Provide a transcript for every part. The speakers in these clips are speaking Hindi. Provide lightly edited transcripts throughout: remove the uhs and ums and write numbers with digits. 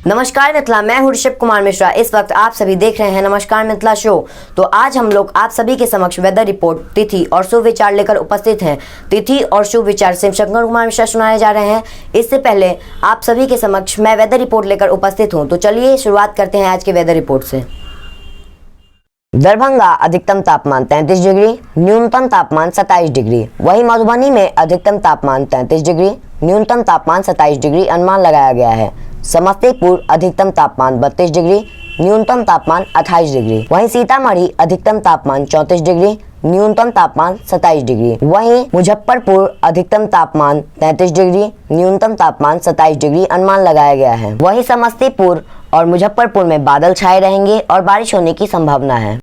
नमस्कार मिथिला, मैं हूं ऋषभ कुमार मिश्रा। इस वक्त आप सभी देख रहे हैं नमस्कार मिथिला शो। तो आज हम लोग आप सभी के समक्ष वेदर रिपोर्ट, तिथि और शुभ विचार लेकर उपस्थित हैं। तिथि और शुभ विचार शिवशंकर कुमार मिश्रा सुनाए जा रहे हैं। इससे पहले आप सभी के समक्ष मैं वेदर रिपोर्ट लेकर उपस्थित हूँ। तो चलिए शुरुआत करते हैं आज के वेदर रिपोर्ट से। दरभंगा अधिकतम तापमान 33 डिग्री, न्यूनतम तापमान 27 डिग्री। वहीं मधुबनी में अधिकतम तापमान 33 डिग्री, न्यूनतम तापमान 27 डिग्री अनुमान लगाया गया है। समस्तीपुर अधिकतम तापमान 32 डिग्री, न्यूनतम तापमान 28 डिग्री। वहीं सीतामढ़ी अधिकतम तापमान 34 डिग्री, न्यूनतम तापमान 27 डिग्री। वहीं मुजफ्फरपुर अधिकतम तापमान 33 डिग्री, न्यूनतम तापमान 27 डिग्री अनुमान लगाया गया है। वहीं समस्तीपुर और मुजफ्फरपुर में बादल छाए रहेंगे और बारिश होने की संभावना है।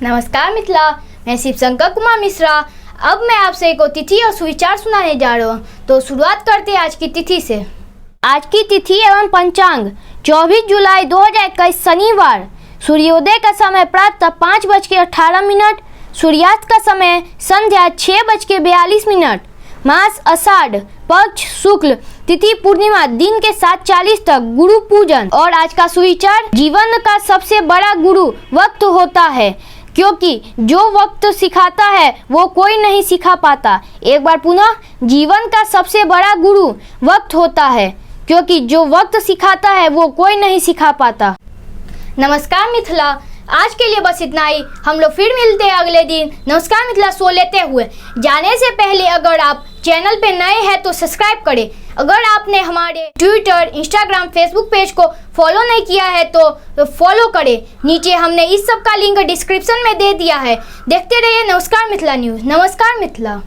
नमस्कार मिथिला, मैं शिवशंकर कुमार मिश्रा। अब मैं आपसे एक तिथि और सुविचार सुनाने जा रहा हूँ। तो शुरुआत करते हैं आज की तिथि से। आज की तिथि एवं पंचांग 24 जुलाई 2021 शनिवार। सूर्योदय का समय प्रातः 5:18, सूर्यास्त का समय संध्या 6:42। मास आषाढ़, पक्ष शुक्ल, तिथि पूर्णिमा, दिन के 7:40 तक। गुरु पूजन। और आज का सुविचार, जीवन का सबसे बड़ा गुरु वक्त होता है, क्योंकि जो वक्त सिखाता है वो कोई नहीं सिखा पाता। एक बार पुनः, जीवन का सबसे बड़ा गुरु वक्त होता है, क्योंकि जो वक्त सिखाता है वो कोई नहीं सिखा पाता। नमस्कार मिथिला, आज के लिए बस इतना ही। हम लोग फिर मिलते हैं अगले दिन नमस्कार मिथिला शो लेते हुए। जाने से पहले अगर आप चैनल पे नए हैं तो सब्सक्राइब करें। अगर आपने हमारे ट्विटर, इंस्टाग्राम, फेसबुक पेज को फॉलो नहीं किया है तो फॉलो करें। नीचे हमने इस सब का लिंक डिस्क्रिप्शन में दे दिया है। देखते रहिए नमस्कार मिथिला न्यूज़। नमस्कार मिथिला।